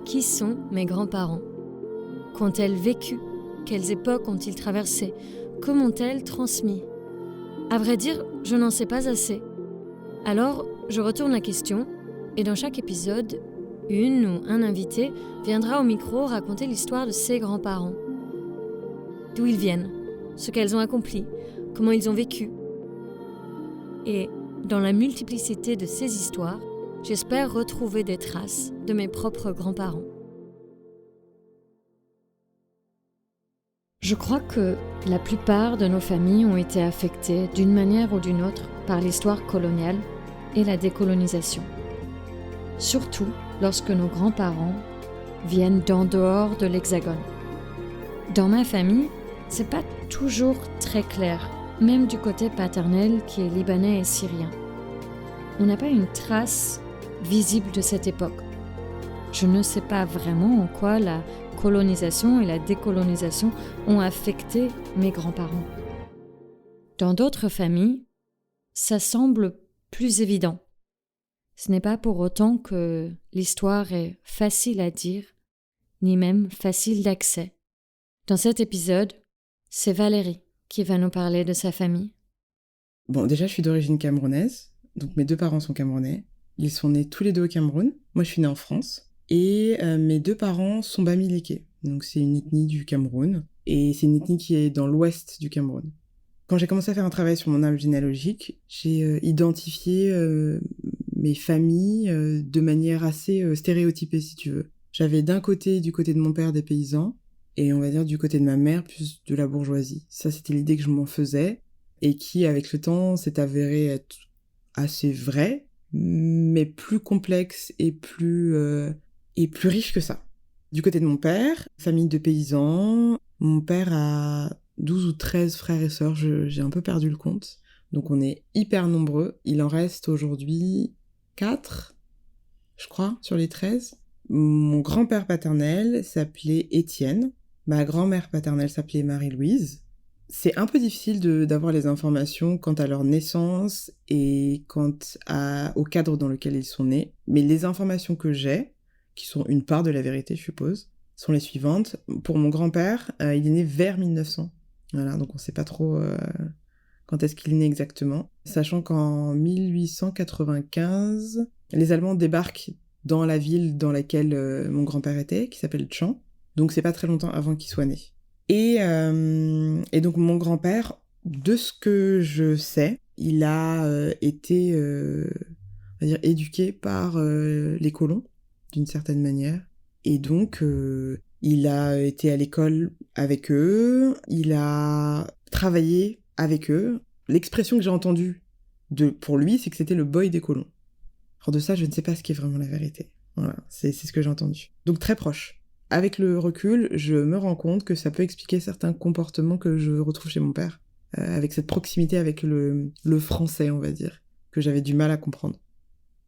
Qui sont mes grands-parents? Qu'ont-elles vécu? Quelles époques ont-ils traversées? Que m'ont-elles transmis? À vrai dire, je n'en sais pas assez. Alors, je retourne la question, et dans chaque épisode, une ou un invité viendra au micro raconter l'histoire de ses grands-parents. D'où ils viennent, ce qu'elles ont accompli, comment ils ont vécu. Et dans la multiplicité de ces histoires, j'espère retrouver des traces de mes propres grands-parents. Je crois que la plupart de nos familles ont été affectées d'une manière ou d'une autre par l'histoire coloniale et la décolonisation. Surtout lorsque nos grands-parents viennent d'en dehors de l'Hexagone. Dans ma famille, c'est pas toujours très clair, même du côté paternel qui est libanais et syrien. On n'a pas une trace visible de cette époque. Je ne sais pas vraiment en quoi la colonisation et la décolonisation ont affecté mes grands-parents. Dans d'autres familles, ça semble plus évident. Ce n'est pas pour autant que l'histoire est facile à dire, ni même facile d'accès. Dans cet épisode, c'est Valérie qui va nous parler de sa famille. Bon, déjà, je suis d'origine camerounaise, donc mes deux parents sont camerounais. Ils sont nés tous les deux au Cameroun. Moi, je suis née en France. Et mes deux parents sont bamileke. Donc, c'est une ethnie du Cameroun. Et c'est une ethnie qui est dans l'ouest du Cameroun. Quand j'ai commencé à faire un travail sur mon arbre généalogique, j'ai identifié mes familles de manière assez stéréotypée, si tu veux. J'avais d'un côté, du côté de mon père, des paysans, et on va dire du côté de ma mère, plus de la bourgeoisie. Ça, c'était l'idée que je m'en faisais, et qui, avec le temps, s'est avérée être assez vraie, mais plus complexe et plus riche que ça. Du côté de mon père, famille de paysans, mon père a 12 ou 13 frères et sœurs, j'ai un peu perdu le compte. Donc on est hyper nombreux. Il en reste aujourd'hui 4, je crois, sur les 13. Mon grand-père paternel s'appelait Étienne. Ma grand-mère paternelle s'appelait Marie-Louise. C'est un peu difficile d'avoir les informations quant à leur naissance et au cadre dans lequel ils sont nés. Mais les informations que j'ai, qui sont une part de la vérité, je suppose, sont les suivantes. Pour mon grand-père, il est né vers 1900. Voilà, donc on ne sait pas trop quand est-ce qu'il est né exactement. Sachant qu'en 1895, les Allemands débarquent dans la ville dans laquelle mon grand-père était, qui s'appelle Tchan. Donc c'est pas très longtemps avant qu'il soit né. Et donc mon grand-père, de ce que je sais, il a été on va dire, éduqué par les colons, d'une certaine manière. Et donc, il a été à l'école avec eux, il a travaillé avec eux. L'expression que j'ai entendue pour lui, c'est que c'était le boy des colons. Alors de ça, je ne sais pas ce qui est vraiment la vérité. Voilà, c'est ce que j'ai entendu. Donc très proche. Avec le recul, je me rends compte que ça peut expliquer certains comportements que je retrouve chez mon père, avec cette proximité avec le français, on va dire, que j'avais du mal à comprendre.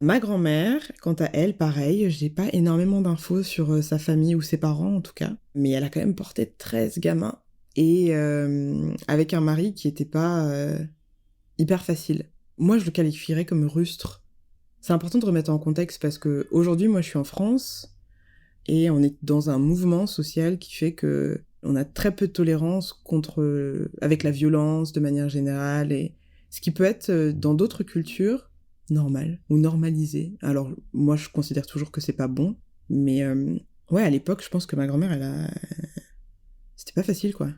Ma grand-mère, quant à elle, pareil, j'ai pas énormément d'infos sur sa famille ou ses parents en tout cas, mais elle a quand même porté 13 gamins, et avec un mari qui était pas hyper facile. Moi, je le qualifierais comme rustre. C'est important de remettre en contexte parce que aujourd'hui, moi, je suis en France, et on est dans un mouvement social qui fait que on a très peu de tolérance avec la violence de manière générale, et ce qui peut être dans d'autres cultures normal ou normalisé. Alors moi je considère toujours que c'est pas bon, mais ouais, à l'époque je pense que ma grand-mère c'était pas facile quoi.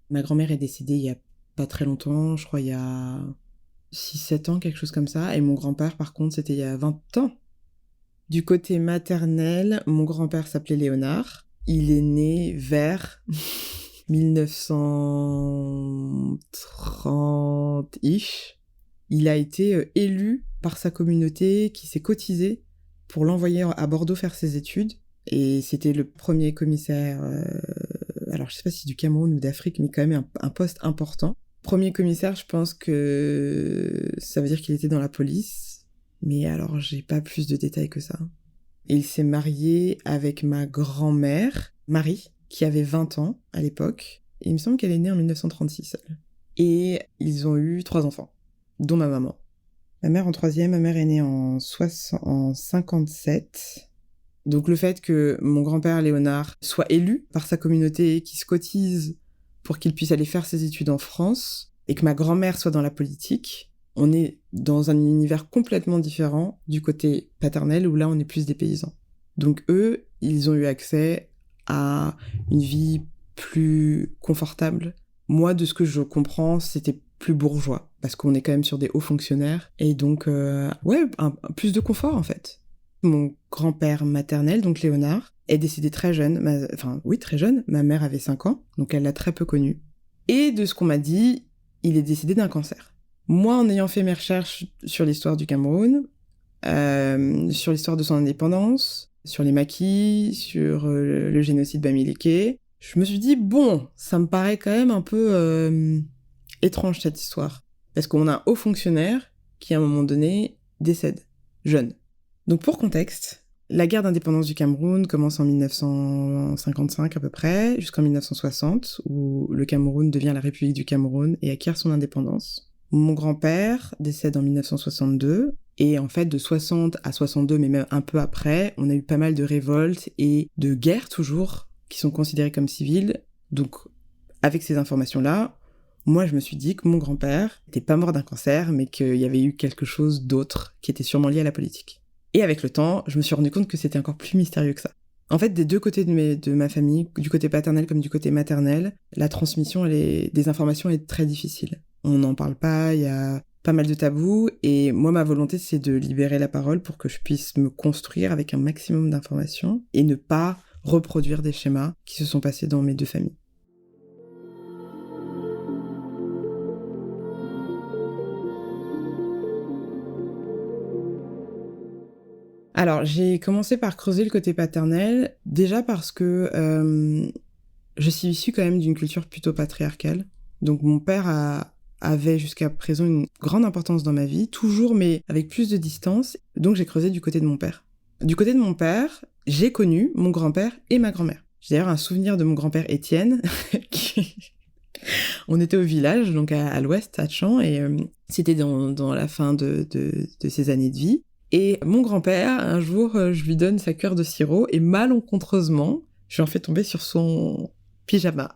Ma grand-mère est décédée il y a pas très longtemps, je crois il y a 6-7 ans, quelque chose comme ça, et mon grand-père par contre c'était il y a 20 ans. Du côté maternel, mon grand-père s'appelait Léonard. Il est né vers 1930-ish. Il a été élu par sa communauté qui s'est cotisée pour l'envoyer à Bordeaux faire ses études. Et c'était le premier commissaire, alors je sais pas si du Cameroun ou d'Afrique, mais quand même un poste important. Premier commissaire, je pense que ça veut dire qu'il était dans la police. Mais alors, j'ai pas plus de détails que ça. Et il s'est marié avec ma grand-mère, Marie, qui avait 20 ans à l'époque. Et il me semble qu'elle est née en 1936. Et ils ont eu 3 enfants, dont ma maman. Ma mère en 3e, ma mère est née en 57. Donc le fait que mon grand-père Léonard soit élu par sa communauté, qu'il se cotise pour qu'il puisse aller faire ses études en France, et que ma grand-mère soit dans la politique, on est dans un univers complètement différent du côté paternel, où là on est plus des paysans. Donc eux, ils ont eu accès à une vie plus confortable. Moi, de ce que je comprends, c'était plus bourgeois, parce qu'on est quand même sur des hauts fonctionnaires, et donc, plus de confort en fait. Mon grand-père maternel, donc Léonard, est décédé très jeune, très jeune, ma mère avait 5 ans, donc elle l'a très peu connu. Et de ce qu'on m'a dit, il est décédé d'un cancer. Moi, en ayant fait mes recherches sur l'histoire du Cameroun, sur l'histoire de son indépendance, sur les maquis, sur le génocide Bamileke, je me suis dit, bon, ça me paraît quand même un peu étrange cette histoire. Parce qu'on a un haut fonctionnaire qui, à un moment donné, décède, jeune. Donc pour contexte, la guerre d'indépendance du Cameroun commence en 1955 à peu près, jusqu'en 1960, où le Cameroun devient la République du Cameroun et acquiert son indépendance. Mon grand-père décède en 1962, et en fait de 60 à 62, mais même un peu après, on a eu pas mal de révoltes et de guerres toujours, qui sont considérées comme civiles. Donc avec ces informations-là, moi je me suis dit que mon grand-père n'était pas mort d'un cancer, mais qu'il y avait eu quelque chose d'autre qui était sûrement lié à la politique. Et avec le temps, je me suis rendu compte que c'était encore plus mystérieux que ça. En fait, des deux côtés de ma famille, du côté paternel comme du côté maternel, la transmission des informations est très difficile. On n'en parle pas, il y a pas mal de tabous, et moi, ma volonté, c'est de libérer la parole pour que je puisse me construire avec un maximum d'informations et ne pas reproduire des schémas qui se sont passés dans mes deux familles. Alors, j'ai commencé par creuser le côté paternel, déjà parce que je suis issue quand même d'une culture plutôt patriarcale. Donc mon père avait jusqu'à présent une grande importance dans ma vie, toujours mais avec plus de distance, donc j'ai creusé du côté de mon père. Du côté de mon père, j'ai connu mon grand-père et ma grand-mère. J'ai d'ailleurs un souvenir de mon grand-père Étienne, on était au village, donc à l'ouest, à Tchan, et c'était dans la fin de ses années de vie. Et mon grand-père, un jour, je lui donne sa cuillère de sirop et malencontreusement, je lui en fais tomber sur son pyjama.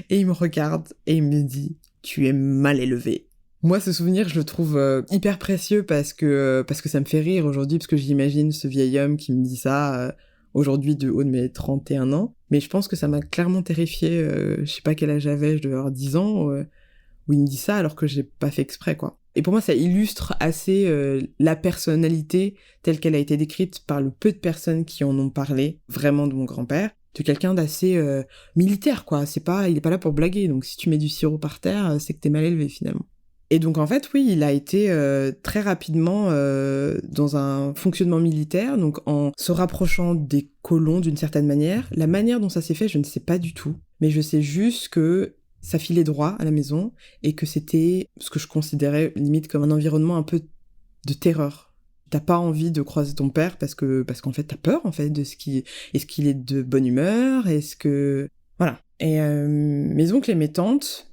Et il me regarde et il me dit « Tu es mal élevé ». Moi, ce souvenir, je le trouve hyper précieux parce que ça me fait rire aujourd'hui, parce que j'imagine ce vieil homme qui me dit ça aujourd'hui de haut de mes 31 ans. Mais je pense que ça m'a clairement terrifiée. Je sais pas quel âge j'avais, je devais avoir 10 ans, où il me dit ça alors que j'ai pas fait exprès, quoi. Et pour moi, ça illustre assez la personnalité telle qu'elle a été décrite par le peu de personnes qui en ont parlé, vraiment de mon grand-père, de quelqu'un d'assez militaire, quoi. Il est pas là pour blaguer, donc si tu mets du sirop par terre, c'est que t'es mal élevé, finalement. Et donc, en fait, oui, il a été très rapidement dans un fonctionnement militaire, donc en se rapprochant des colons d'une certaine manière. La manière dont ça s'est fait, je ne sais pas du tout, mais je sais juste que ça filait droit à la maison et que c'était ce que je considérais limite comme un environnement un peu de terreur. T'as pas envie de croiser ton père parce qu'en fait t'as peur en fait de est-ce qu'il est de bonne humeur, voilà. Et mes oncles et mes tantes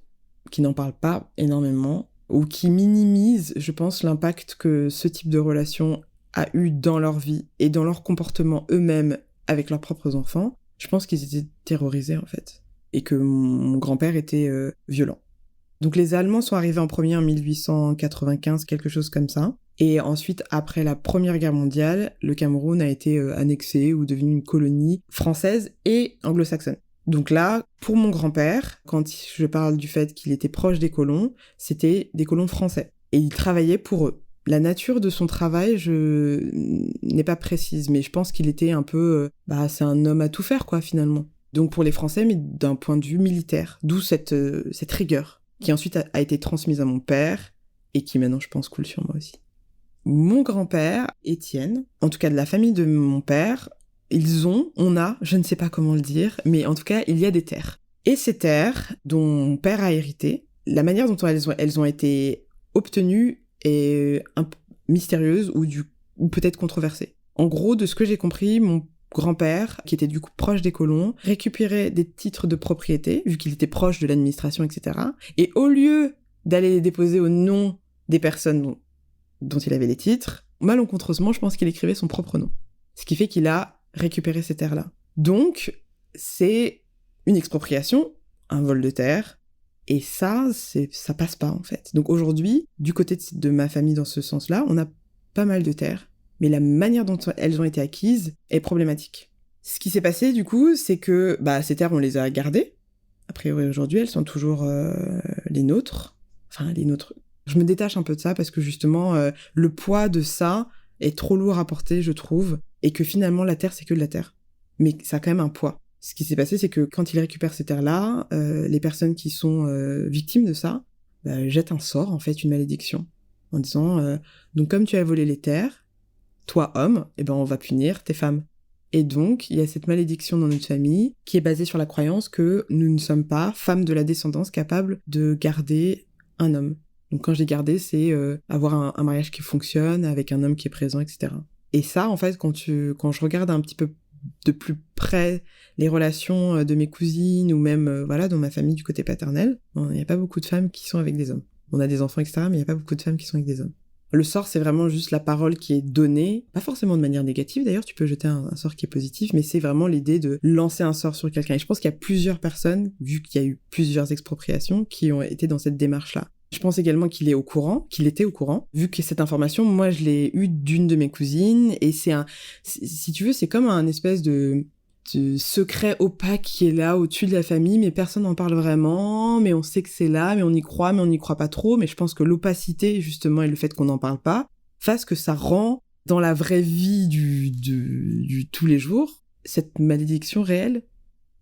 qui n'en parlent pas énormément ou qui minimisent, je pense, l'impact que ce type de relation a eu dans leur vie et dans leur comportement eux-mêmes avec leurs propres enfants, je pense qu'ils étaient terrorisés en fait. Et que mon grand-père était violent. Donc les Allemands sont arrivés en premier en 1895, quelque chose comme ça. Et ensuite, après la Première Guerre mondiale, le Cameroun a été annexé ou devenu une colonie française et anglo-saxonne. Donc là, pour mon grand-père, quand je parle du fait qu'il était proche des colons, c'était des colons français. Et il travaillait pour eux. La nature de son travail, je n'ai pas précise, mais je pense qu'il était un peu... c'est un homme à tout faire, quoi, finalement. Donc pour les Français, mais d'un point de vue militaire. D'où cette rigueur, qui ensuite a été transmise à mon père, et qui maintenant, je pense, coule sur moi aussi. Mon grand-père, Étienne, en tout cas de la famille de mon père, je ne sais pas comment le dire, mais en tout cas, il y a des terres. Et ces terres, dont mon père a hérité, la manière dont elles ont été obtenues est un peu mystérieuse ou peut-être controversée. En gros, de ce que j'ai compris, mon grand-père, qui était du coup proche des colons, récupérait des titres de propriété, vu qu'il était proche de l'administration, etc. Et au lieu d'aller les déposer au nom des personnes dont il avait les titres, malencontreusement, je pense qu'il écrivait son propre nom. Ce qui fait qu'il a récupéré ces terres-là. Donc, c'est une expropriation, un vol de terre, et ça passe pas en fait. Donc aujourd'hui, du côté de ma famille dans ce sens-là, on a pas mal de terres, mais la manière dont elles ont été acquises est problématique. Ce qui s'est passé du coup, c'est que ces terres, on les a gardées. A priori aujourd'hui, elles sont toujours les nôtres. Enfin, les nôtres. Je me détache un peu de ça parce que justement, le poids de ça est trop lourd à porter, je trouve, et que finalement, la terre, c'est que de la terre. Mais ça a quand même un poids. Ce qui s'est passé, c'est que quand ils récupèrent ces terres-là, les personnes qui sont victimes de ça jettent un sort, en fait, une malédiction, en disant donc comme tu as volé les terres, toi homme, on va punir tes femmes. Et donc il y a cette malédiction dans notre famille qui est basée sur la croyance que nous ne sommes pas femmes de la descendance capables de garder un homme. Donc quand je dis garder, c'est avoir un mariage qui fonctionne avec un homme qui est présent, etc. Et ça, en fait, quand je regarde un petit peu de plus près les relations de mes cousines ou même dans ma famille du côté paternel, il n'y a pas beaucoup de femmes qui sont avec des hommes. On a des enfants, etc., mais il n'y a pas beaucoup de femmes qui sont avec des hommes. Le sort, c'est vraiment juste la parole qui est donnée, pas forcément de manière négative d'ailleurs, tu peux jeter un sort qui est positif, mais c'est vraiment l'idée de lancer un sort sur quelqu'un. Et je pense qu'il y a plusieurs personnes, vu qu'il y a eu plusieurs expropriations, qui ont été dans cette démarche-là. Je pense également qu'il était au courant, vu que cette information, moi, je l'ai eue d'une de mes cousines, et si tu veux, c'est comme un espèce de secret opaque qui est là au-dessus de la famille, mais personne n'en parle vraiment, mais on sait que c'est là, mais on y croit pas trop, mais je pense que l'opacité, justement, et le fait qu'on n'en parle pas, fasse que ça rend, dans la vraie vie du tous les jours, cette malédiction réelle.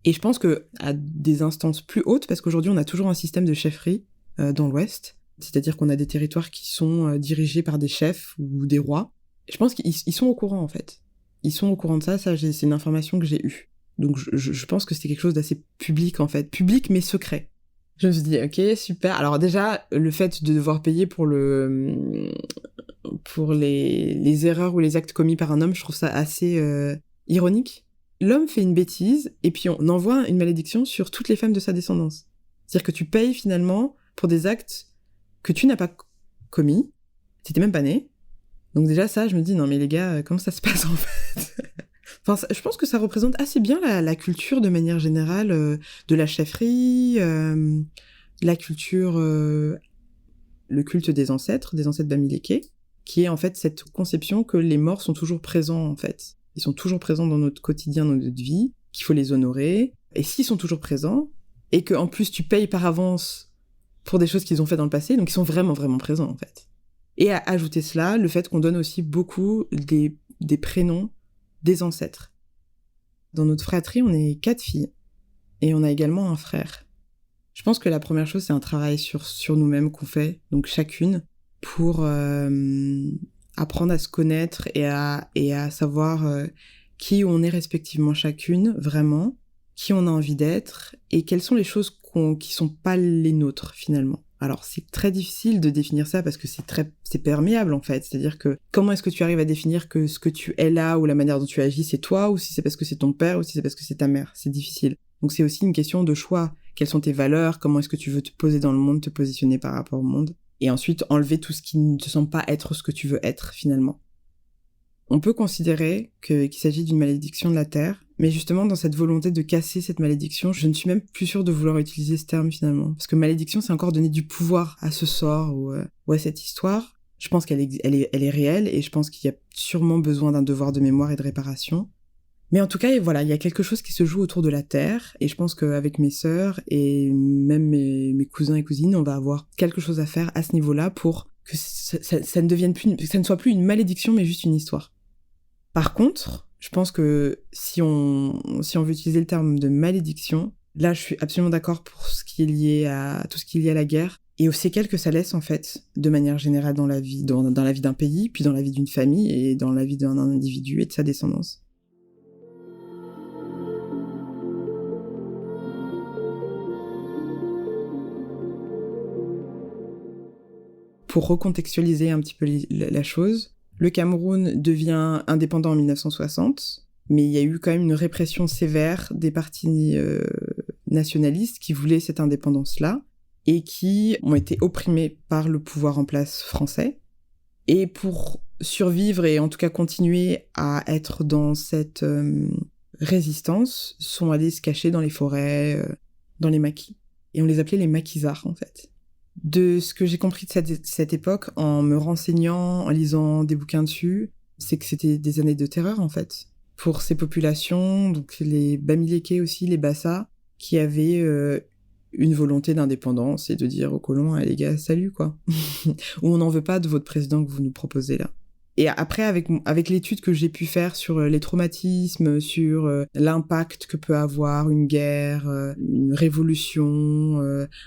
Et je pense que à des instances plus hautes, parce qu'aujourd'hui, on a toujours un système de chefferie dans l'Ouest, c'est-à-dire qu'on a des territoires qui sont dirigés par des chefs ou des rois. Je pense qu'ils sont au courant, en fait. Ils sont au courant de ça, c'est une information que j'ai eue. Donc je pense que c'était quelque chose d'assez public, en fait. Public, mais secret. Je me suis dit, ok, super. Alors déjà, le fait de devoir payer pour les erreurs ou les actes commis par un homme, je trouve ça assez ironique. L'homme fait une bêtise, et puis on envoie une malédiction sur toutes les femmes de sa descendance. C'est-à-dire que tu payes finalement pour des actes que tu n'as pas commis, t'étais même pas né. Donc déjà ça, je me dis, non mais les gars, comment ça se passe en fait? Enfin, je pense que ça représente assez bien la culture de manière générale de la chefferie, la culture, le culte des ancêtres Bamileke, qui est en fait cette conception que les morts sont toujours présents en fait. Ils sont toujours présents dans notre quotidien, dans notre vie, qu'il faut les honorer. Et s'ils sont toujours présents, et qu'en plus tu payes par avance pour des choses qu'ils ont fait dans le passé, donc ils sont vraiment, vraiment présents en fait. Et à ajouter cela, le fait qu'on donne aussi beaucoup des prénoms des ancêtres. Dans notre fratrie, on est 4 filles, et on a également un frère. Je pense que la première chose, c'est un travail sur nous-mêmes qu'on fait, donc chacune, pour apprendre à se connaître et à savoir qui on est respectivement chacune, vraiment, qui on a envie d'être, et quelles sont les choses qui sont pas les nôtres, finalement. Alors, c'est très difficile de définir ça parce que c'est perméable, en fait. C'est-à-dire que comment est-ce que tu arrives à définir que ce que tu es là ou la manière dont tu agis, c'est toi, ou si c'est parce que c'est ton père, ou si c'est parce que c'est ta mère. C'est difficile. Donc, c'est aussi une question de choix. Quelles sont tes valeurs? Comment est-ce que tu veux te poser dans le monde, te positionner par rapport au monde? Et ensuite, enlever tout ce qui ne te semble pas être ce que tu veux être, finalement. On peut considérer qu'il s'agit d'une malédiction de la Terre, mais justement, dans cette volonté de casser cette malédiction, je ne suis même plus sûre de vouloir utiliser ce terme, finalement. Parce que malédiction, c'est encore donner du pouvoir à ce sort ou à cette histoire. Je pense qu'elle est réelle, et je pense qu'il y a sûrement besoin d'un devoir de mémoire et de réparation. Mais en tout cas, voilà, il y a quelque chose qui se joue autour de la Terre, et je pense qu'avec mes sœurs, et même mes cousins et cousines, on va avoir quelque chose à faire à ce niveau-là pour que ça ne soit plus une malédiction, mais juste une histoire. Par contre, je pense que si on veut utiliser le terme de malédiction, là je suis absolument d'accord pour ce qui est lié à tout ce qui est lié à la guerre et aux séquelles que ça laisse en fait, de manière générale dans la vie d'un pays, puis dans la vie d'une famille et dans la vie d'un individu et de sa descendance. Pour recontextualiser un petit peu la chose, le Cameroun devient indépendant en 1960, mais il y a eu quand même une répression sévère des partis nationalistes qui voulaient cette indépendance-là et qui ont été opprimés par le pouvoir en place français. Et pour survivre et en tout cas continuer à être dans cette résistance sont allés se cacher dans les forêts, dans les maquis. Et on les appelait les maquisards, en fait. De ce que j'ai compris de cette époque, en me renseignant, en lisant des bouquins dessus, c'est que c'était des années de terreur, en fait. Pour ces populations, donc les Bamilékés aussi, les Bassa, qui avaient une volonté d'indépendance et de dire aux colons, ah, les gars, salut, quoi. Ou on n'en veut pas de votre président que vous nous proposez là. Et après, avec l'étude que j'ai pu faire sur les traumatismes, sur l'impact que peut avoir une guerre, une révolution,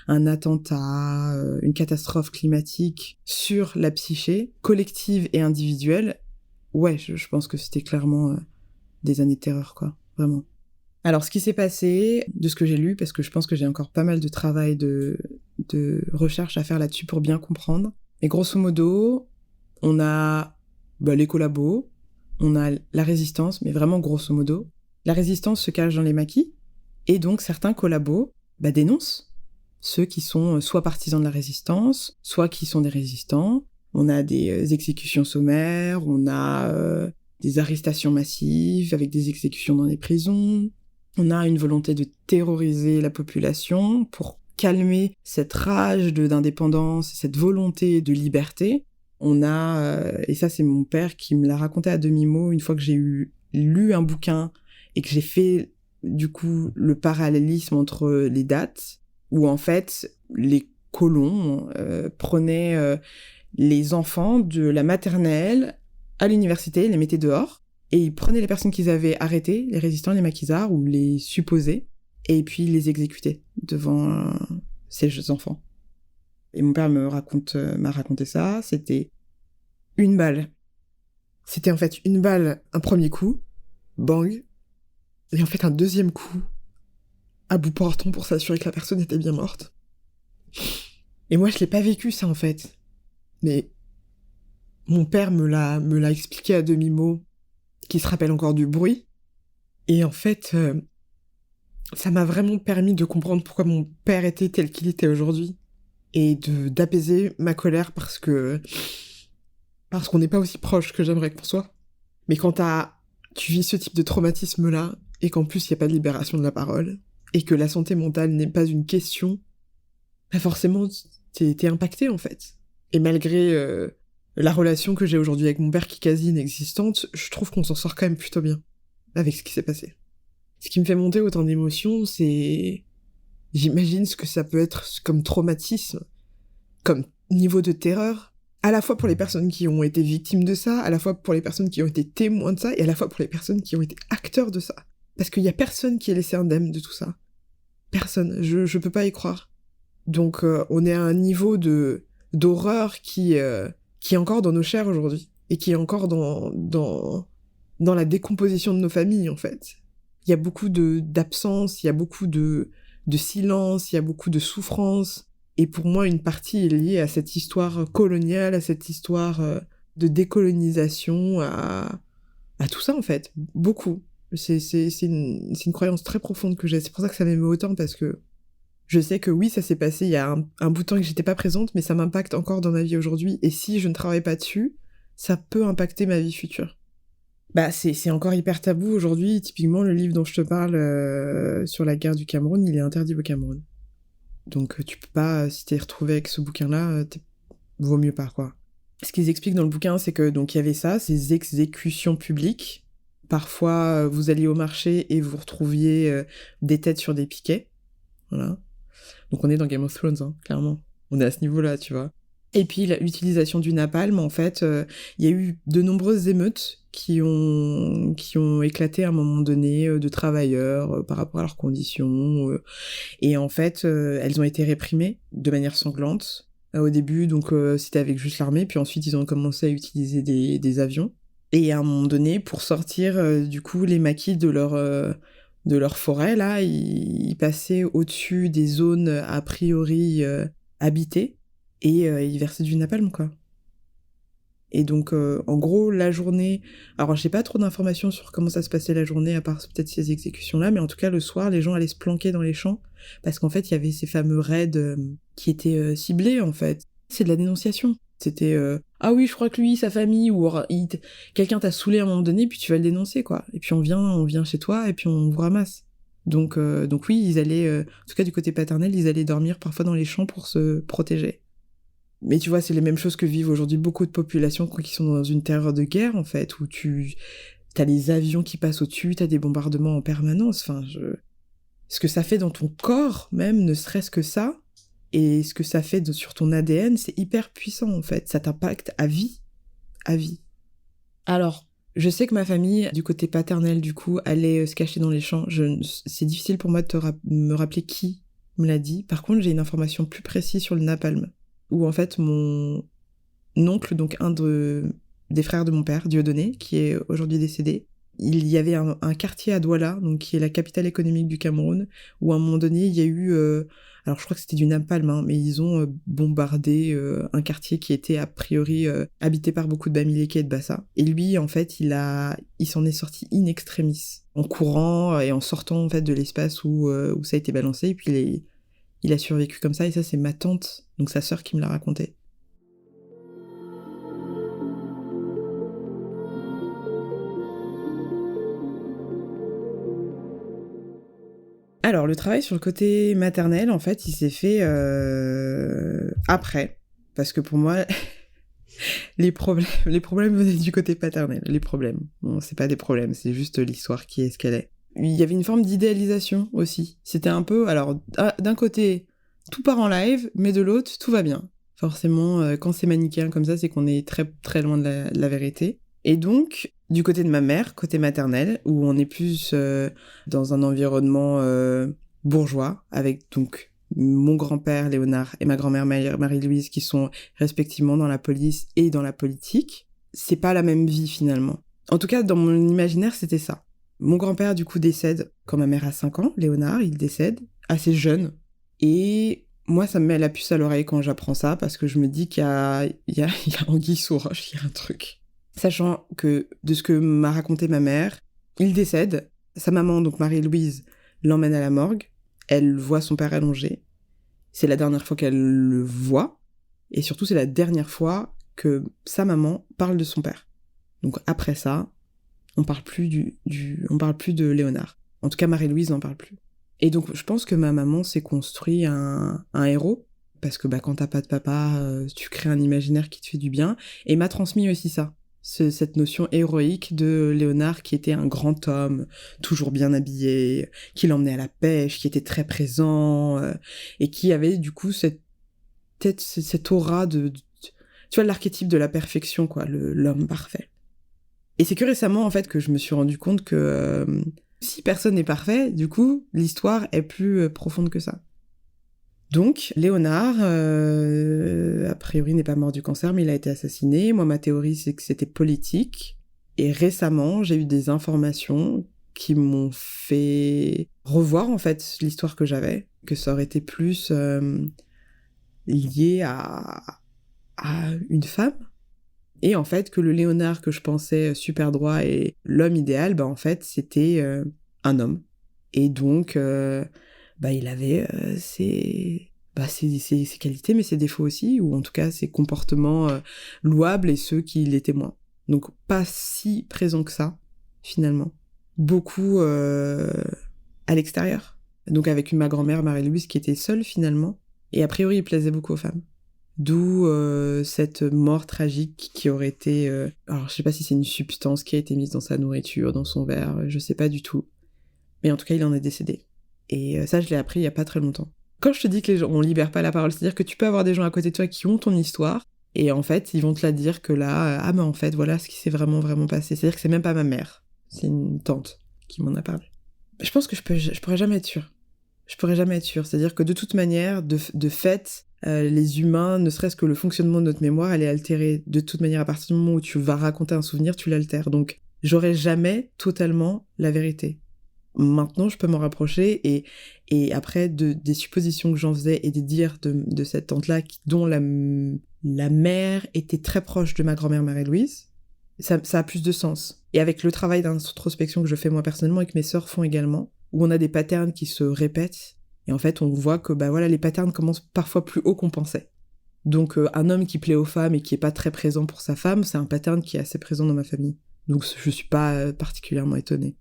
un attentat, une catastrophe climatique sur la psyché collective et individuelle, ouais, je pense que c'était clairement des années de terreur, quoi, vraiment. Alors, ce qui s'est passé, de ce que j'ai lu, parce que je pense que j'ai encore pas mal de travail de recherche à faire là-dessus pour bien comprendre, mais grosso modo, on a les collabos, on a la résistance, mais vraiment grosso modo. La résistance se cache dans les maquis, et donc certains collabos dénoncent ceux qui sont soit partisans de la résistance, soit qui sont des résistants. On a des exécutions sommaires, on a des arrestations massives avec des exécutions dans les prisons. On a une volonté de terroriser la population pour calmer cette rage d'indépendance, cette volonté de liberté. On a, et ça c'est mon père qui me l'a raconté à demi-mot une fois que j'ai lu un bouquin et que j'ai fait du coup le parallélisme entre les dates, où en fait les colons prenaient les enfants de la maternelle à l'université, les mettaient dehors, et ils prenaient les personnes qu'ils avaient arrêtées, les résistants, les maquisards, ou les supposés, et puis ils les exécutaient devant ces enfants. Et mon père m'a raconté ça, c'était une balle. C'était en fait une balle, un premier coup, bang, et en fait un deuxième coup, à bout portant pour s'assurer que la personne était bien morte. Et moi je l'ai pas vécu ça en fait. Mais mon père me l'a expliqué à demi-mot, qu'il se rappelle encore du bruit. Et en fait, ça m'a vraiment permis de comprendre pourquoi mon père était tel qu'il était aujourd'hui. Et d'apaiser ma colère parce qu'on n'est pas aussi proche que j'aimerais qu'on soit. Mais quand tu vis ce type de traumatisme-là, et qu'en plus il n'y a pas de libération de la parole, et que la santé mentale n'est pas une question, forcément t'es impacté en fait. Et malgré la relation que j'ai aujourd'hui avec mon père qui est quasi inexistante, je trouve qu'on s'en sort quand même plutôt bien avec ce qui s'est passé. Ce qui me fait monter autant d'émotions, c'est... J'imagine ce que ça peut être comme traumatisme, comme niveau de terreur, à la fois pour les personnes qui ont été victimes de ça, à la fois pour les personnes qui ont été témoins de ça, et à la fois pour les personnes qui ont été acteurs de ça. Parce qu'il y a personne qui est laissé indemne de tout ça. Personne. Je peux pas y croire. Donc on est à un niveau d'horreur qui est encore dans nos chairs aujourd'hui, et qui est encore dans la décomposition de nos familles, en fait. Il y a beaucoup d'absence, il y a beaucoup de silence, il y a beaucoup de souffrance. Et pour moi, une partie est liée à cette histoire coloniale, à cette histoire de décolonisation, à tout ça, en fait. Beaucoup. C'est une croyance très profonde que j'ai. C'est pour ça que ça m'émeut autant, parce que je sais que oui, ça s'est passé il y a un bout de temps que j'étais pas présente, mais ça m'impacte encore dans ma vie aujourd'hui. Et si je ne travaille pas dessus, ça peut impacter ma vie future. C'est encore hyper tabou aujourd'hui. Typiquement, le livre dont je te parle sur la guerre du Cameroun, il est interdit au Cameroun. Donc tu peux pas, si t'es retrouvé avec ce bouquin-là, vaut mieux pas, quoi. Ce qu'ils expliquent dans le bouquin, c'est que donc il y avait ça, ces exécutions publiques. Parfois, vous alliez au marché et vous retrouviez des têtes sur des piquets. Voilà. Donc on est dans Game of Thrones, hein, clairement. On est à ce niveau-là, tu vois. Et puis l'utilisation du napalm, en fait, il y a eu de nombreuses émeutes qui ont éclaté à un moment donné de travailleurs par rapport à leurs conditions. Et en fait, elles ont été réprimées de manière sanglante. Au début, donc c'était avec juste l'armée, puis ensuite ils ont commencé à utiliser des avions. Et à un moment donné, pour sortir du coup les maquis de leur forêt, là, ils passaient au-dessus des zones a priori habitées. Et ils versaient du napalm, quoi. Et donc, en gros, la journée... Alors, j'ai pas trop d'informations sur comment ça se passait la journée, à part peut-être ces exécutions-là, mais en tout cas, le soir, les gens allaient se planquer dans les champs, parce qu'en fait, il y avait ces fameux raids qui étaient ciblés, en fait. C'est de la dénonciation. C'était ah oui, je crois que lui, sa famille, ou quelqu'un t'a saoulé à un moment donné, puis tu vas le dénoncer, quoi. Et puis on vient chez toi, et puis on vous ramasse. Donc oui, ils allaient, en tout cas du côté paternel, ils allaient dormir parfois dans les champs pour se protéger. Mais tu vois, c'est les mêmes choses que vivent aujourd'hui beaucoup de populations qui sont dans une terreur de guerre, en fait, où t'as les avions qui passent au-dessus, t'as des bombardements en permanence. Enfin, ce que ça fait dans ton corps, même, ne serait-ce que ça, et ce que ça fait sur ton ADN, c'est hyper puissant, en fait. Ça t'impacte à vie. À vie. Alors, je sais que ma famille, du côté paternel, du coup, allait se cacher dans les champs. C'est difficile pour moi de me rappeler qui me l'a dit. Par contre, j'ai une information plus précise sur le napalm, où en fait, mon oncle, donc des frères de mon père, Dieudonné, qui est aujourd'hui décédé, il y avait un quartier à Douala, donc qui est la capitale économique du Cameroun, où à un moment donné, il y a eu... alors je crois que c'était du napalm, hein, mais ils ont bombardé un quartier qui était a priori habité par beaucoup de Bamileke et de Bassa. Et lui, en fait, il s'en est sorti in extremis, en courant et en sortant en fait de l'espace où ça a été balancé. Et puis il a survécu comme ça, et ça c'est ma tante, donc sa sœur, qui me l'a raconté. Alors, le travail sur le côté maternel, en fait, il s'est fait après. Parce que pour moi, les problèmes venaient du côté paternel. Les problèmes. Bon, c'est pas des problèmes, c'est juste l'histoire qui est ce qu'elle est. Il y avait une forme d'idéalisation aussi. C'était un peu... Alors, d'un côté, tout part en live, mais de l'autre, tout va bien. Forcément, quand c'est manichéen comme ça, c'est qu'on est très, très loin de la vérité. Et donc, du côté de ma mère, côté maternel, où on est plus dans un environnement bourgeois, avec donc mon grand-père Léonard et ma grand-mère Marie-Louise, qui sont respectivement dans la police et dans la politique, c'est pas la même vie finalement. En tout cas, dans mon imaginaire, c'était ça. Mon grand-père, du coup, décède quand ma mère a 5 ans, Léonard, il décède assez jeune. Et moi, ça me met la puce à l'oreille quand j'apprends ça, parce que je me dis qu'il y a anguille sous roche, il y a un truc. Sachant que, de ce que m'a raconté ma mère, il décède, sa maman, donc Marie-Louise, l'emmène à la morgue, elle voit son père allongé, c'est la dernière fois qu'elle le voit, et surtout c'est la dernière fois que sa maman parle de son père. Donc après ça, on parle plus on parle plus de Léonard. En tout cas, Marie-Louise n'en parle plus. Et donc je pense que ma maman s'est construit un héros, parce que quand t'as pas de papa, tu crées un imaginaire qui te fait du bien, et m'a transmis aussi ça. Cette notion héroïque de Léonard, qui était un grand homme, toujours bien habillé, qui l'emmenait à la pêche, qui était très présent, et qui avait du coup cette aura tu vois, l'archétype de la perfection, quoi, l'homme parfait. Et c'est que récemment, en fait, que je me suis rendu compte que si personne n'est parfait, du coup, l'histoire est plus profonde que ça. Donc, Léonard, a priori, n'est pas mort du cancer, mais il a été assassiné. Moi, ma théorie, c'est que c'était politique. Et récemment, j'ai eu des informations qui m'ont fait revoir, en fait, l'histoire que j'avais. Que ça aurait été plus lié à une femme. Et en fait, que le Léonard que je pensais super droit et l'homme idéal, en fait, c'était un homme. Et donc... il avait ses qualités, mais ses défauts aussi, ou en tout cas ses comportements louables et ceux qui l'étaient moins. Donc pas si présent que ça, finalement. Beaucoup à l'extérieur. Donc avec ma grand-mère Marie-Louise qui était seule finalement, et a priori il plaisait beaucoup aux femmes. D'où cette mort tragique qui aurait été... alors je sais pas si c'est une substance qui a été mise dans sa nourriture, dans son verre, je sais pas du tout. Mais en tout cas il en est décédé. Et ça, je l'ai appris il y a pas très longtemps. Quand je te dis que les gens, on libère pas la parole, c'est-à-dire que tu peux avoir des gens à côté de toi qui ont ton histoire, et en fait, ils vont te la dire que là, en fait, voilà ce qui s'est vraiment, vraiment passé. C'est-à-dire que c'est même pas ma mère, c'est une tante qui m'en a parlé. Je pense que je pourrais jamais être sûre. Je pourrais jamais être sûre. C'est-à-dire que de toute manière, de fait, les humains, ne serait-ce que le fonctionnement de notre mémoire, elle est altérée. De toute manière, à partir du moment où tu vas raconter un souvenir, tu l'altères. Donc, j'aurai jamais totalement la vérité. Maintenant, je peux m'en rapprocher, et après, des suppositions que j'en faisais et des dires de cette tante-là, dont la mère était très proche de ma grand-mère Marie-Louise, ça a plus de sens. Et avec le travail d'introspection que je fais moi personnellement et que mes sœurs font également, où on a des patterns qui se répètent, et en fait, on voit que les patterns commencent parfois plus haut qu'on pensait. Donc un homme qui plaît aux femmes et qui est pas très présent pour sa femme, c'est un pattern qui est assez présent dans ma famille. Donc je suis pas particulièrement étonnée.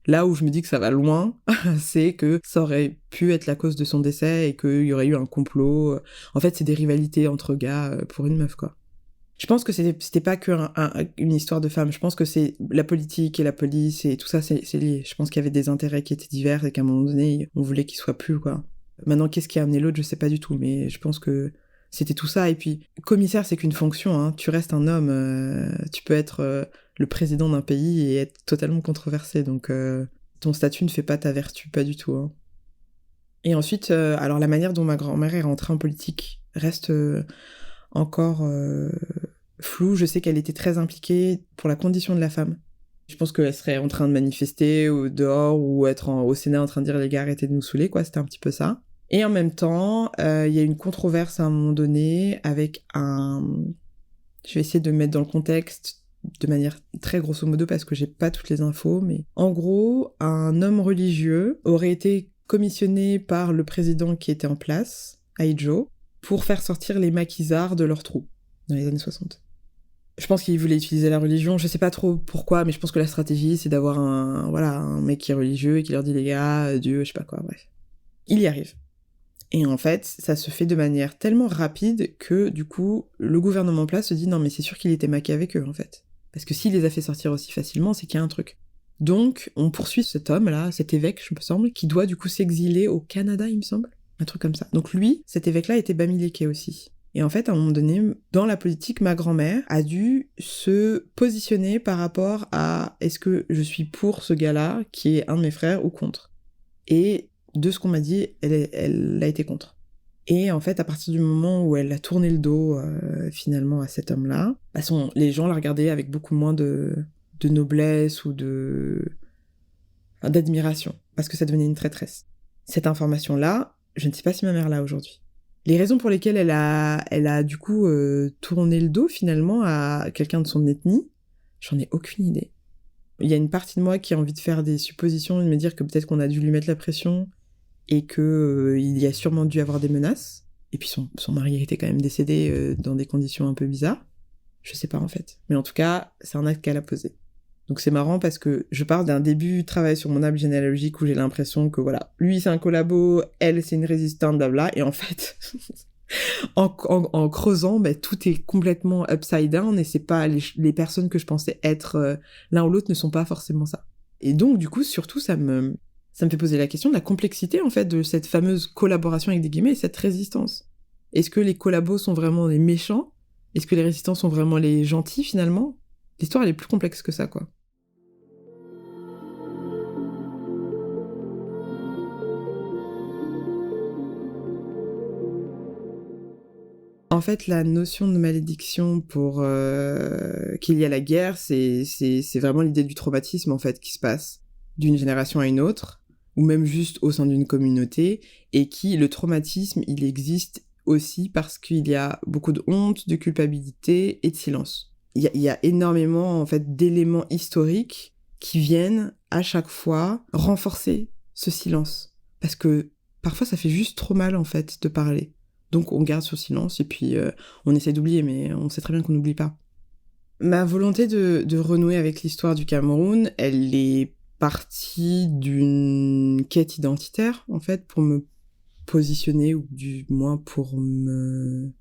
Là où je me dis que ça va loin, c'est que ça aurait pu être la cause de son décès et qu'il y aurait eu un complot. En fait, c'est des rivalités entre gars pour une meuf, quoi. Je pense que c'était pas une histoire de femmes. Je pense que c'est la politique et la police et tout ça, c'est lié. Je pense qu'il y avait des intérêts qui étaient divers et qu'à un moment donné, on voulait qu'ils soient plus, quoi. Maintenant, qu'est-ce qui a amené l'autre, je sais pas du tout, mais je pense que c'était tout ça. Et puis, commissaire, c'est qu'une fonction, hein. Tu restes un homme, tu peux être le président d'un pays et être totalement controversé. Donc, ton statut ne fait pas ta vertu, pas du tout, hein. Et ensuite, alors la manière dont ma grand-mère est rentrée en politique reste encore floue. Je sais qu'elle était très impliquée pour la condition de la femme. Je pense qu'elle serait en train de manifester ou dehors ou être au Sénat en train de dire les gars arrêtez de nous saouler, quoi. C'était un petit peu ça. Et en même temps, il y a une controverse à un moment donné avec je vais essayer de mettre dans le contexte de manière très grosso modo parce que j'ai pas toutes les infos, mais en gros, un homme religieux aurait été commissionné par le président qui était en place, Aïdjo, pour faire sortir les maquisards de leur trou dans les années 60. Je pense qu'il voulait utiliser la religion, je sais pas trop pourquoi, mais je pense que la stratégie, c'est d'avoir un mec qui est religieux et qui leur dit les gars, Dieu, je sais pas quoi, bref. Il y arrive. Et en fait, ça se fait de manière tellement rapide que, du coup, le gouvernement en place se dit non mais c'est sûr qu'il était maqué avec eux, en fait. Parce que s'il les a fait sortir aussi facilement, c'est qu'il y a un truc. Donc, on poursuit cet homme-là, cet évêque, je me semble, qui doit du coup s'exiler au Canada, il me semble. Un truc comme ça. Donc lui, cet évêque-là était Bamiléké aussi. Et en fait, à un moment donné, dans la politique, ma grand-mère a dû se positionner par rapport à est-ce que je suis pour ce gars-là, qui est un de mes frères, ou contre. Et de ce qu'on m'a dit, elle a été contre. Et en fait, à partir du moment où elle a tourné le dos finalement à cet homme-là, les gens la regardaient avec beaucoup moins de noblesse ou d'admiration, parce que ça devenait une traîtresse. Cette information-là, je ne sais pas si ma mère l'a aujourd'hui. Les raisons pour lesquelles elle a du coup tourné le dos finalement à quelqu'un de son ethnie, j'en ai aucune idée. Il y a une partie de moi qui a envie de faire des suppositions et de me dire que peut-être qu'on a dû lui mettre la pression et que il y a sûrement dû avoir des menaces. Et puis son mari était quand même décédé dans des conditions un peu bizarres. Je sais pas en fait. Mais en tout cas, c'est un acte qu'elle a posé. Donc c'est marrant parce que je pars d'un début travail sur mon arbre généalogique où j'ai l'impression que voilà, lui c'est un collabo, elle c'est une résistante, blabla, et en fait, en creusant, tout est complètement upside down et c'est pas les personnes que je pensais être l'un ou l'autre ne sont pas forcément ça. Et donc du coup, surtout, ça me fait poser la question de la complexité en fait de cette fameuse collaboration avec des guillemets et cette résistance. Est-ce que les collabos sont vraiment les méchants ? Est-ce que les résistants sont vraiment les gentils finalement ? L'histoire elle est plus complexe que ça, quoi. En fait, la notion de malédiction pour qu'il y a la guerre, c'est vraiment l'idée du traumatisme en fait qui se passe d'une génération à une autre, ou même juste au sein d'une communauté, et le traumatisme, il existe aussi parce qu'il y a beaucoup de honte, de culpabilité et de silence. Il y a énormément en fait d'éléments historiques qui viennent à chaque fois renforcer ce silence, parce que parfois ça fait juste trop mal en fait de parler. Donc on garde ce silence et puis on essaie d'oublier, mais on sait très bien qu'on n'oublie pas. Ma volonté de renouer avec l'histoire du Cameroun, elle est partie d'une quête identitaire, en fait, pour me positionner, ou du moins pour me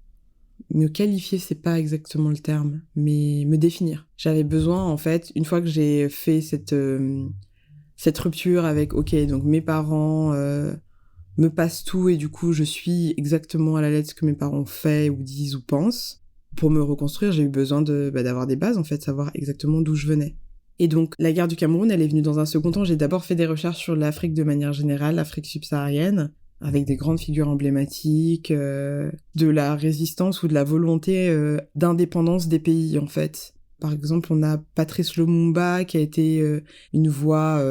qualifier, c'est pas exactement le terme, mais me définir. J'avais besoin, en fait, une fois que j'ai fait cette rupture avec, ok, donc mes parents me passent tout et du coup je suis exactement à la lettre ce que mes parents ont fait ou disent ou pensent. Pour me reconstruire, j'ai eu besoin d'avoir des bases, en fait, savoir exactement d'où je venais. Et donc, la guerre du Cameroun, elle est venue dans un second temps. J'ai d'abord fait des recherches sur l'Afrique de manière générale, l'Afrique subsaharienne, avec des grandes figures emblématiques, de la résistance ou de la volonté d'indépendance des pays, en fait. Par exemple, on a Patrice Lumumba, qui a été une voix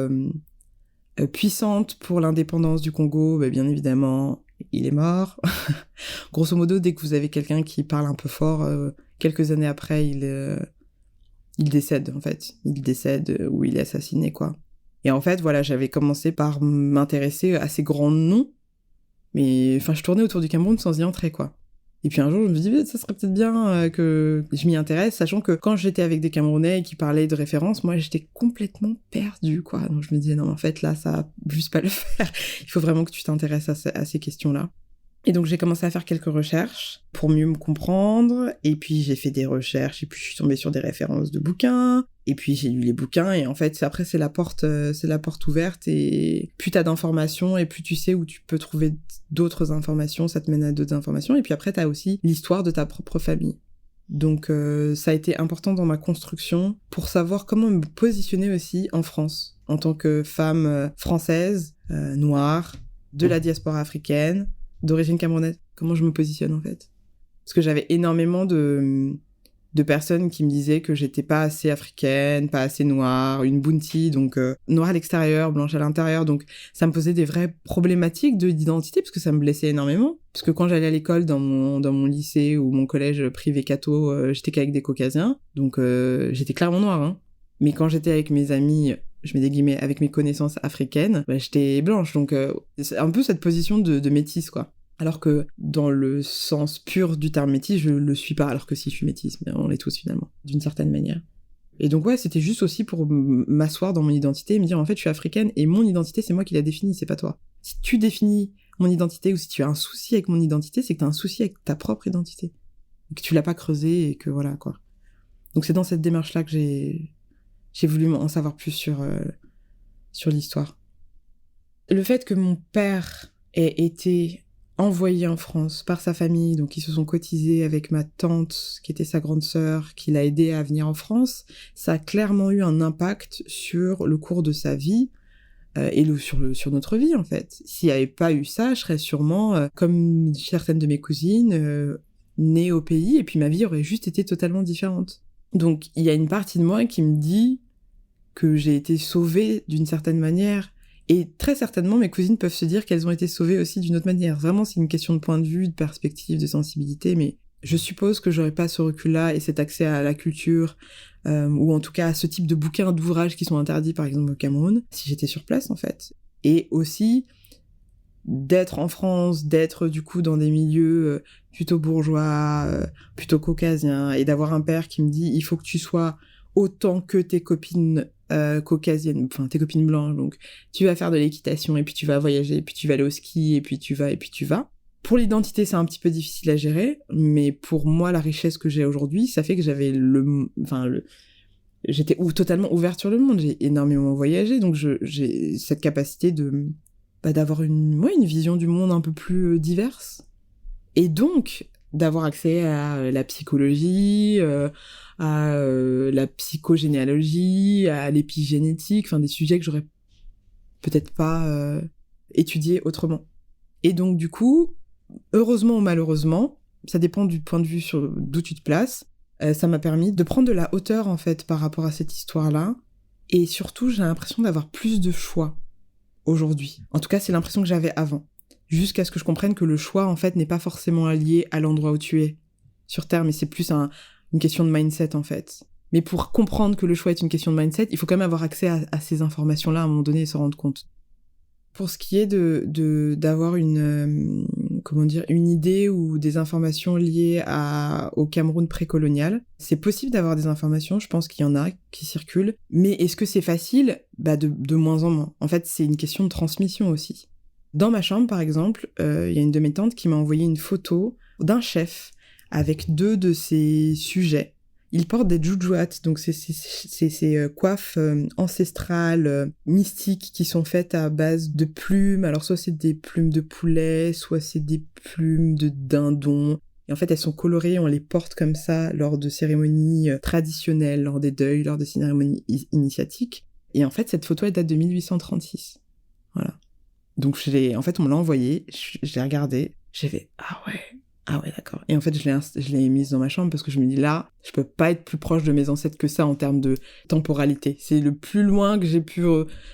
puissante pour l'indépendance du Congo, bien évidemment, il est mort. Grosso modo, dès que vous avez quelqu'un qui parle un peu fort, quelques années après, il décède, en fait. Il décède ou il est assassiné, quoi. Et en fait, voilà, j'avais commencé par m'intéresser à ces grands noms, mais enfin, je tournais autour du Cameroun sans y entrer, quoi. Et puis un jour, je me dis, ça serait peut-être bien que je m'y intéresse, sachant que quand j'étais avec des Camerounais qui parlaient de références, moi, j'étais complètement perdue, quoi. Donc je me disais, non, en fait, là, ça va juste pas le faire. Il faut vraiment que tu t'intéresses à ces questions-là. Et donc j'ai commencé à faire quelques recherches pour mieux me comprendre, et puis j'ai fait des recherches, et puis je suis tombée sur des références de bouquins, et puis j'ai lu les bouquins, et en fait après c'est la porte ouverte, et plus t'as d'informations, et plus tu sais où tu peux trouver d'autres informations, ça te mène à d'autres informations, et puis après t'as aussi l'histoire de ta propre famille. Donc ça a été important dans ma construction pour savoir comment me positionner aussi en France, en tant que femme française, noire, de la diaspora africaine, d'origine camerounaise. Comment je me positionne, en fait. Parce que j'avais énormément de personnes qui me disaient que j'étais pas assez africaine, pas assez noire, une bounty, donc noire à l'extérieur, blanche à l'intérieur. Donc ça me posait des vraies problématiques d'identité, parce que ça me blessait énormément. Parce que quand j'allais à l'école, dans mon lycée ou mon collège privé catho, j'étais qu'avec des caucasiens. Donc j'étais clairement noire, hein. Mais quand j'étais avec mes amis, je mets des guillemets, avec mes connaissances africaines, j'étais blanche. Donc c'est un peu cette position de métisse, quoi. Alors que dans le sens pur du terme métisse, je le suis pas, alors que si je suis métisse, mais on l'est tous finalement, d'une certaine manière. Et donc ouais, c'était juste aussi pour m'asseoir dans mon identité et me dire en fait je suis africaine et mon identité c'est moi qui la définis, c'est pas toi. Si tu définis mon identité ou si tu as un souci avec mon identité, c'est que t'as un souci avec ta propre identité. Et que tu l'as pas creusée et que voilà quoi. Donc c'est dans cette démarche-là que j'ai voulu en savoir plus sur l'histoire. Le fait que mon père ait été envoyé en France par sa famille, donc ils se sont cotisés avec ma tante, qui était sa grande sœur, qui l'a aidé à venir en France, ça a clairement eu un impact sur le cours de sa vie et sur notre vie, en fait. S'il n'y avait pas eu ça, je serais sûrement, comme certaines de mes cousines, née au pays, et puis ma vie aurait juste été totalement différente. Donc il y a une partie de moi qui me dit que j'ai été sauvée d'une certaine manière, et très certainement mes cousines peuvent se dire qu'elles ont été sauvées aussi d'une autre manière. Vraiment, c'est une question de point de vue, de perspective, de sensibilité, mais je suppose que j'aurais pas ce recul-là et cet accès à la culture, ou en tout cas à ce type de bouquins, d'ouvrages qui sont interdits par exemple au Cameroun, si j'étais sur place en fait. Et aussi d'être en France, d'être du coup dans des milieux plutôt bourgeois, plutôt caucasiens, et d'avoir un père qui me dit il faut que tu sois autant que tes copines caucasiennes, enfin tes copines blanches, donc tu vas faire de l'équitation, et puis tu vas voyager, et puis tu vas aller au ski, et puis tu vas. Pour l'identité, c'est un petit peu difficile à gérer, mais pour moi, la richesse que j'ai aujourd'hui, ça fait que j'avais j'étais totalement ouverte sur le monde, j'ai énormément voyagé, donc j'ai cette capacité d'avoir une vision du monde un peu plus diverse. Et donc, d'avoir accès à la psychologie, à la psychogénéalogie, à l'épigénétique, enfin des sujets que j'aurais peut-être pas étudiés autrement. Et donc, du coup, heureusement ou malheureusement, ça dépend du point de vue sur d'où tu te places, ça m'a permis de prendre de la hauteur, en fait, par rapport à cette histoire-là. Et surtout, j'ai l'impression d'avoir plus de choix aujourd'hui. En tout cas, c'est l'impression que j'avais avant. Jusqu'à ce que je comprenne que le choix, en fait, n'est pas forcément lié à l'endroit où tu es sur Terre, mais c'est plus une question de mindset, en fait. Mais pour comprendre que le choix est une question de mindset, il faut quand même avoir accès à ces informations-là à un moment donné et s'en rendre compte. Pour ce qui est d'avoir une idée ou des informations liées au Cameroun précolonial, c'est possible d'avoir des informations, je pense qu'il y en a qui circulent, mais est-ce que c'est facile ? De moins en moins. En fait, c'est une question de transmission aussi. Dans ma chambre, par exemple, il y a une de mes tantes qui m'a envoyé une photo d'un chef avec 2 de ses sujets. Il porte des djoudjouats, donc c'est ces coiffes ancestrales, mystiques, qui sont faites à base de plumes. Alors soit c'est des plumes de poulet, soit c'est des plumes de dindon. Et en fait, elles sont colorées, on les porte comme ça lors de cérémonies traditionnelles, lors des deuils, lors de cérémonies initiatiques. Et en fait, cette photo, elle date de 1836. Voilà. Donc en fait, on me l'a envoyée, je l'ai regardée, j'ai fait « Ah ouais, d'accord ». Et en fait, je l'ai mise dans ma chambre parce que je me dis là, je peux pas être plus proche de mes ancêtres que ça en termes de temporalité. C'est le plus loin que j'ai pu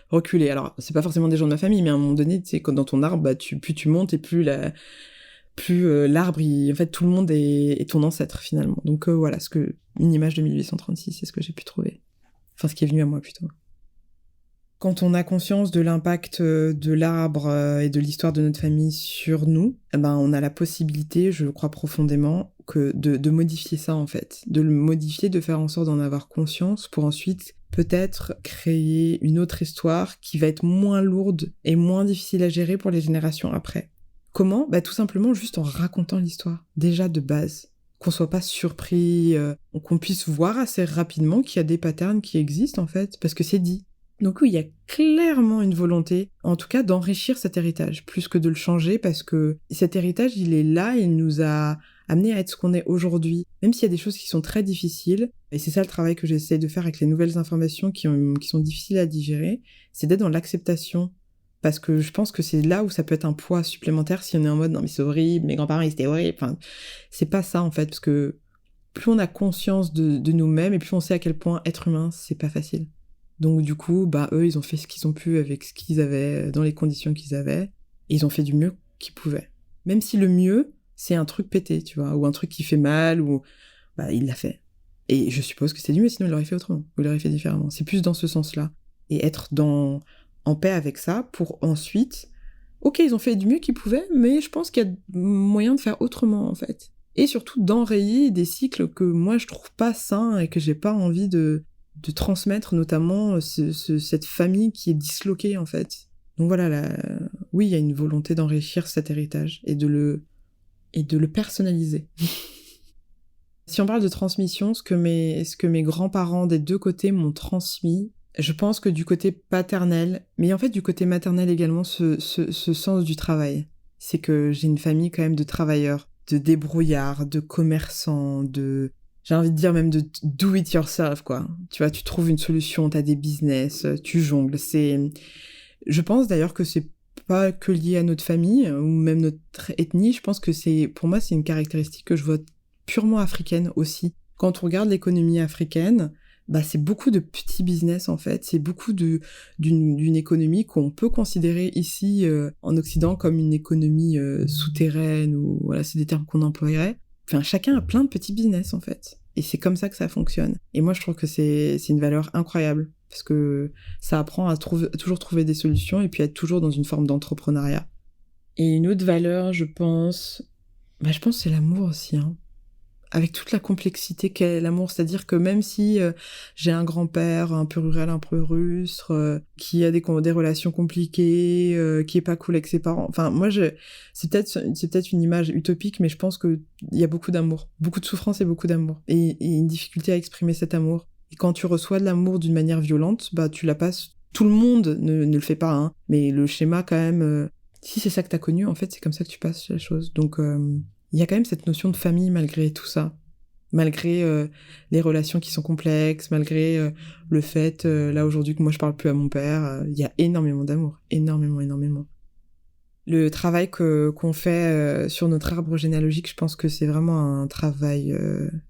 reculer. Alors, c'est pas forcément des gens de ma famille, mais à un moment donné, tu sais, quand dans ton arbre, plus tu montes et plus l'arbre, en fait, tout le monde est ton ancêtre finalement. Donc voilà, une image de 1836, c'est ce que j'ai pu trouver. Enfin, ce qui est venu à moi plutôt. Quand on a conscience de l'impact de l'arbre et de l'histoire de notre famille sur nous, on a la possibilité, je crois profondément, que de modifier ça en fait. De le modifier, de faire en sorte d'en avoir conscience pour ensuite peut-être créer une autre histoire qui va être moins lourde et moins difficile à gérer pour les générations après. Comment ? Tout simplement juste en racontant l'histoire, déjà de base. Qu'on soit pas surpris, qu'on puisse voir assez rapidement qu'il y a des patterns qui existent en fait, parce que c'est dit. Donc oui, il y a clairement une volonté, en tout cas, d'enrichir cet héritage, plus que de le changer, parce que cet héritage, il est là, il nous a amené à être ce qu'on est aujourd'hui. Même s'il y a des choses qui sont très difficiles, et c'est ça le travail que j'essaie de faire avec les nouvelles informations qui sont difficiles à digérer, c'est d'être dans l'acceptation. Parce que je pense que c'est là où ça peut être un poids supplémentaire si on est en mode « non mais c'est horrible, mes grands-parents ils étaient horribles ». Enfin, c'est pas ça en fait, parce que plus on a conscience de nous-mêmes et plus on sait à quel point être humain, c'est pas facile. Donc du coup, eux, ils ont fait ce qu'ils ont pu avec ce qu'ils avaient, dans les conditions qu'ils avaient, et ils ont fait du mieux qu'ils pouvaient. Même si le mieux, c'est un truc pété, tu vois, ou un truc qui fait mal, ou il l'a fait. Et je suppose que c'est du mieux, sinon il l'aurait fait autrement, ou il l'aurait fait différemment. C'est plus dans ce sens-là. Et être en paix avec ça, pour ensuite... Ok, ils ont fait du mieux qu'ils pouvaient, mais je pense qu'il y a moyen de faire autrement, en fait. Et surtout d'enrayer des cycles que moi, je trouve pas sains et que j'ai pas envie de transmettre, notamment cette famille qui est disloquée, en fait. Donc voilà, oui, il y a une volonté d'enrichir cet héritage et de le personnaliser. Si on parle de transmission, ce que mes grands-parents des deux côtés m'ont transmis, je pense que du côté paternel, mais en fait du côté maternel également, ce sens du travail. C'est que j'ai une famille quand même de travailleurs, de débrouillards, de commerçants, j'ai envie de dire même de do it yourself, quoi. Tu vois, tu trouves une solution, t'as des business, tu jongles. Je pense d'ailleurs que c'est pas que lié à notre famille ou même notre ethnie. Je pense que pour moi, c'est une caractéristique que je vois purement africaine aussi. Quand on regarde l'économie africaine, c'est beaucoup de petits business en fait, c'est beaucoup d'une économie qu'on peut considérer ici en Occident comme une économie souterraine, ou voilà, c'est des termes qu'on emploierait. Enfin, chacun a plein de petits business en fait, et c'est comme ça que ça fonctionne. Et moi je trouve que c'est une valeur incroyable, parce que ça apprend à toujours trouver des solutions et puis à être toujours dans une forme d'entrepreneuriat. Et une autre valeur, je pense c'est l'amour aussi, hein. Avec toute la complexité qu'est l'amour, c'est-à-dire que même si j'ai un grand-père un peu rural, un peu rustre, qui a des relations compliquées, qui est pas cool avec ses parents, enfin moi c'est peut-être une image utopique, mais je pense que il y a beaucoup d'amour, beaucoup de souffrance et beaucoup d'amour, et une difficulté à exprimer cet amour. Et quand tu reçois de l'amour d'une manière violente, tu la passes. Tout le monde ne le fait pas, hein, mais le schéma quand même. Si c'est ça que t'as connu, en fait, c'est comme ça que tu passes la chose. Donc il y a quand même cette notion de famille malgré tout ça. Malgré les relations qui sont complexes, malgré le fait, là aujourd'hui, que moi je parle plus à mon père, il y a énormément d'amour. Énormément, énormément. Le travail qu'on fait sur notre arbre généalogique, je pense que c'est vraiment un travail...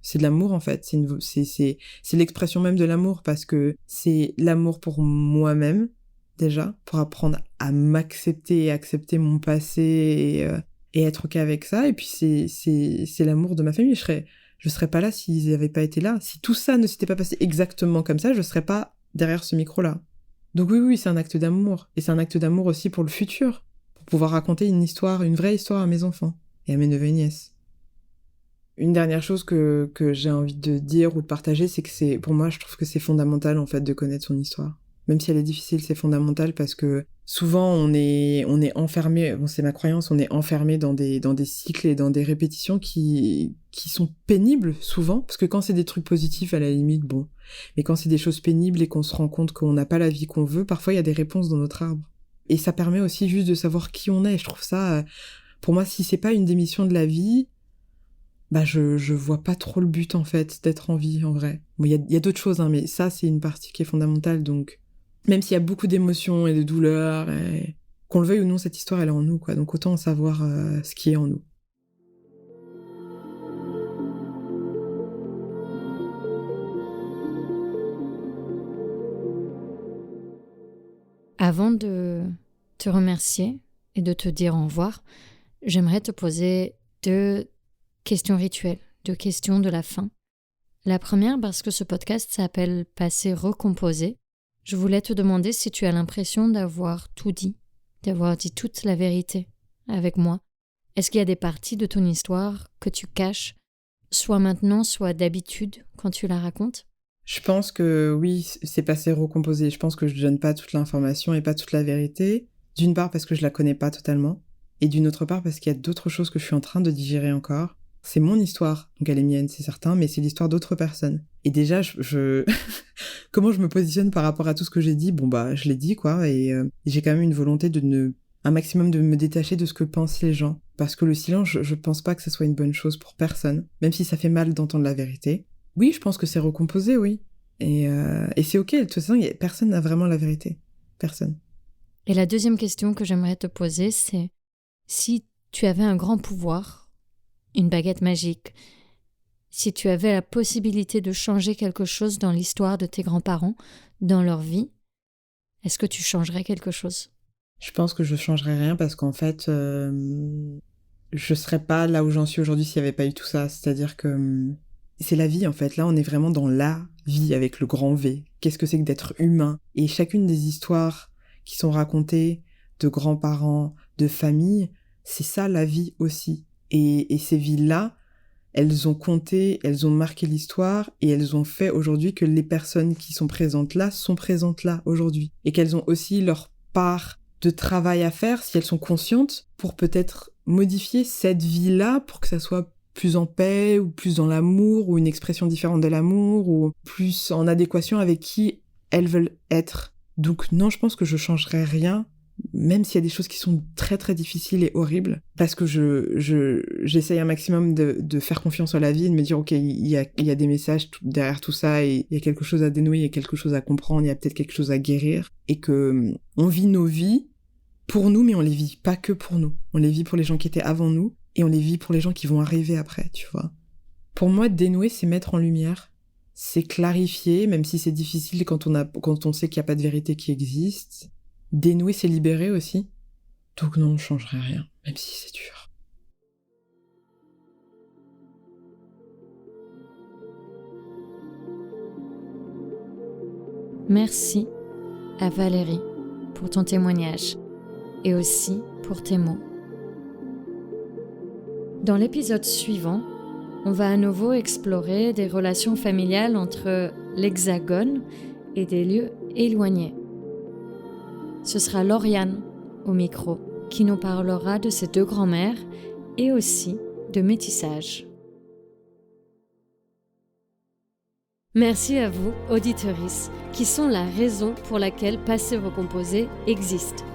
c'est de l'amour en fait. C'est l'expression même de l'amour, parce que c'est l'amour pour moi-même, déjà, pour apprendre à m'accepter et accepter mon passé et être ok avec ça. Et puis c'est l'amour de ma famille. Je serais pas là s'ils n'avaient pas été là. Si tout ça ne s'était pas passé exactement comme ça, je serais pas derrière ce micro-là. Donc oui, c'est un acte d'amour. Et c'est un acte d'amour aussi pour le futur. Pour pouvoir raconter une vraie histoire à mes enfants et à mes neveux et nièces. Une dernière chose que j'ai envie de dire ou de partager, c'est que pour moi, je trouve que c'est fondamental en fait de connaître son histoire. Même si elle est difficile, c'est fondamental, parce que souvent on est enfermé, c'est ma croyance, on est enfermé dans des cycles et dans des répétitions qui sont pénibles souvent, parce que quand c'est des trucs positifs, à la limite, bon. Mais quand c'est des choses pénibles et qu'on se rend compte qu'on n'a pas la vie qu'on veut, parfois il y a des réponses dans notre arbre. Et ça permet aussi juste de savoir qui on est. Je trouve ça, pour moi, si c'est pas une des missions de la vie, je vois pas trop le but en fait d'être en vie, en vrai. Bon, il y a d'autres choses, hein, mais ça c'est une partie qui est fondamentale. Donc même s'il y a beaucoup d'émotions et de douleurs, et qu'on le veuille ou non, cette histoire elle est en nous, quoi. Donc autant savoir ce qui est en nous. Avant de te remercier et de te dire au revoir, j'aimerais te poser 2 questions rituelles, 2 questions de la fin. La première, parce que ce podcast s'appelle Passé recomposé, je voulais te demander si tu as l'impression d'avoir tout dit, d'avoir dit toute la vérité avec moi. Est-ce qu'il y a des parties de ton histoire que tu caches, soit maintenant, soit d'habitude, quand tu la racontes ? Je pense que oui, c'est passé recomposé. Je pense que je donne pas toute l'information et pas toute la vérité. D'une part parce que je la connais pas totalement, et d'une autre part parce qu'il y a d'autres choses que je suis en train de digérer encore. C'est mon histoire, donc elle est mienne, c'est certain, mais c'est l'histoire d'autres personnes. Et déjà, comment je me positionne par rapport à tout ce que j'ai dit ? Bon bah, je l'ai dit quoi, et j'ai quand même une volonté un maximum de me détacher de ce que pensent les gens. Parce que le silence, je pense pas que ce soit une bonne chose pour personne, même si ça fait mal d'entendre la vérité. Oui, je pense que c'est recomposé, oui. Et c'est ok, de toute façon, personne n'a vraiment la vérité. Personne. Et la deuxième question que j'aimerais te poser, c'est si tu avais un grand pouvoir, une baguette magique, si tu avais la possibilité de changer quelque chose dans l'histoire de tes grands-parents, dans leur vie, est-ce que tu changerais quelque chose ? Je pense que je changerais rien parce qu'en fait, je serais pas là où j'en suis aujourd'hui s'il y avait pas eu tout ça. C'est-à-dire que c'est la vie en fait. Là, on est vraiment dans la vie avec le grand V. Qu'est-ce que c'est que d'être humain ? Et chacune des histoires qui sont racontées de grands-parents, de familles, c'est ça la vie aussi. Et ces vies-là, elles ont compté, elles ont marqué l'histoire et elles ont fait aujourd'hui que les personnes qui sont présentes là aujourd'hui. Et qu'elles ont aussi leur part de travail à faire si elles sont conscientes pour peut-être modifier cette vie-là pour que ça soit plus en paix ou plus dans l'amour ou une expression différente de l'amour ou plus en adéquation avec qui elles veulent être. Donc non, je pense que je changerais rien, même s'il y a des choses qui sont très très difficiles et horribles, parce que j'essaye un maximum de faire confiance à la vie et de me dire ok, il y a des messages derrière tout ça et il y a quelque chose à dénouer, il y a quelque chose à comprendre, il y a peut-être quelque chose à guérir et que on vit nos vies pour nous, mais on les vit pas que pour nous. On les vit pour les gens qui étaient avant nous et on les vit pour les gens qui vont arriver après, tu vois. Pour moi, dénouer, c'est mettre en lumière, c'est clarifier, même si c'est difficile quand on sait qu'il n'y a pas de vérité qui existe. Dénouer, c'est libérer aussi. Donc non, on changerait rien, même si c'est dur. Merci à Valérie pour ton témoignage et aussi pour tes mots. Dans l'épisode suivant, on va à nouveau explorer des relations familiales entre l'Hexagone et des lieux éloignés. Ce sera Lauriane au micro qui nous parlera de ses deux grands-mères et aussi de métissage. Merci à vous, auditrices, qui sont la raison pour laquelle Passé Recomposé existe.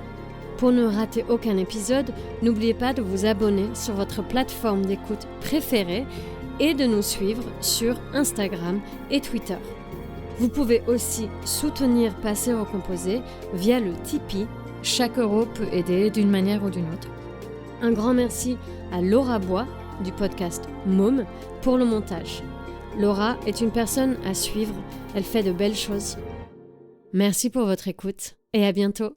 Pour ne rater aucun épisode, n'oubliez pas de vous abonner sur votre plateforme d'écoute préférée et de nous suivre sur Instagram et Twitter. Vous pouvez aussi soutenir Passé Recomposé via le Tipeee. Chaque euro peut aider d'une manière ou d'une autre. Un grand merci à Laura Bois du podcast Môme pour le montage. Laura est une personne à suivre, elle fait de belles choses. Merci pour votre écoute et à bientôt.